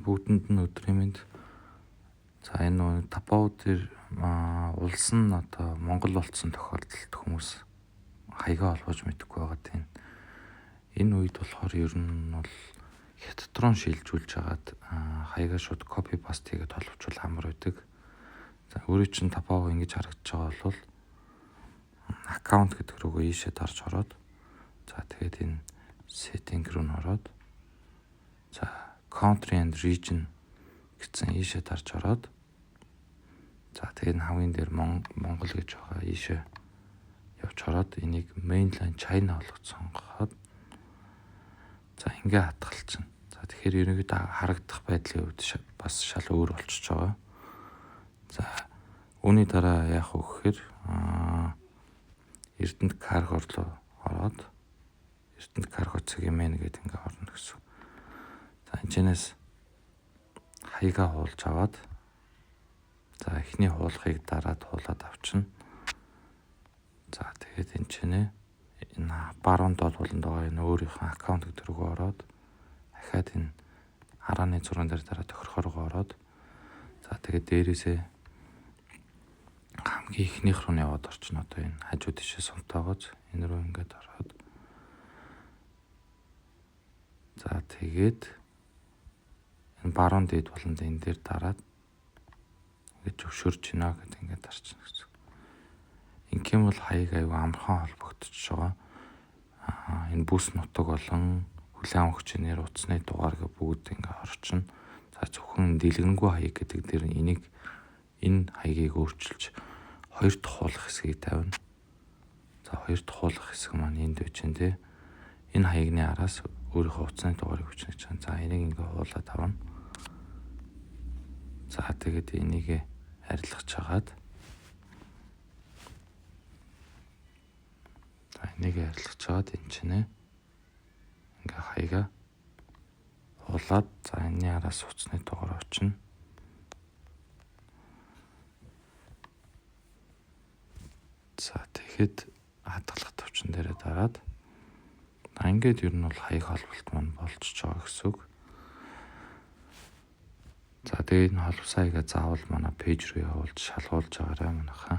бүгдэнд нь өдрийн мэнд. За энэ тапоо дээр улс нь одоо Монгол болцсон тохиолдолд хүмүүс хаягаа олгож мэдэхгүй байгаа тийм. Энэ үед болохоор ер нь бол хятад руу шилжүүлж хагаад хаягаа шууд копи паст хийгээд холбочвол амар байдаг. За өөрөө чинь тапоо ингэж харагдаж байгаа бол аккаунт гэдэг рүүгээ ийшээ дарж ороод за тэгээд энэ setting руу н ороод за country and region гэсэн ийшээ дарж ороод за тэгээд хамгийн дээр Монгол гэж байгаа ийшээ явж ороод энийг mainland China болгоцсон гохоод за ингээ хатгалчихна. За тэгэхээр ерөнхийдөө харагдах байдлын хувьд бас шал өөр болчихж байгаа. За үүний дараа яах вэ гэхээр Эрдэнэт карго руу ороод Эрдэнэт карго CGM гэдэг ингээ орно гэсэн. За энэчнээс хаягаа хуулж аваад за эхний хуулахыг дараад хуулаад авчна. За тэгээд энэчнээ энэ баруун доод болонд байгаа энэ өөрийнхөө аккаунт гэдэг рүү ороод дахиад энэ харааны зурган дээр дараа тохирохоор руу ороод за тэгээд дээрээсээ хамгийн ихнийх руу яваад орчихно. Одоо энэ хажууд тишээ сунтаагооч энэ рүү ингээд ороод за тэгээд энэ баруун дээд болонд энэ дээр дараад ингээд зөвшөөрч гинэ гэдэг ингээд дарчихна гэсэн. Ингээм бол хаяг аюу амархан холбогдчихж байгаа. Энэ бүс нутаг болон хүлээн авахч нэр утасны дугаар гэ бүгд ингээд орчихно. За зөвхөн дэлгэнгүй хаяг гэдэг дээр энэ хаягийг өөрчилж хоёр дахь хуулах хэсгийг тавина. За хоёр дахь хуулах хэсэг маань энд байж гэн тэ. Энэ хаягны араас өөрийнхөө утасны дугаарыг хүчнэж чана. За энийг ингээ хуулаад авна. За тэгээд энийг арилгаж хагаад за энийг арилгаж хагаад энэ чинь ингээ хаяга хуулаад за энэний араас утасны дугаар очино. За тэгэхэд хадгалах төвчин дээрээ дараад ингээд ер нь бол хаяг холболт маань болчихж байгаа гэсэн үг. За тэгээд энэ холбосон хаягаа заавал манай пэйж рүү явуулж шалгуулж байгаарай манайхаа.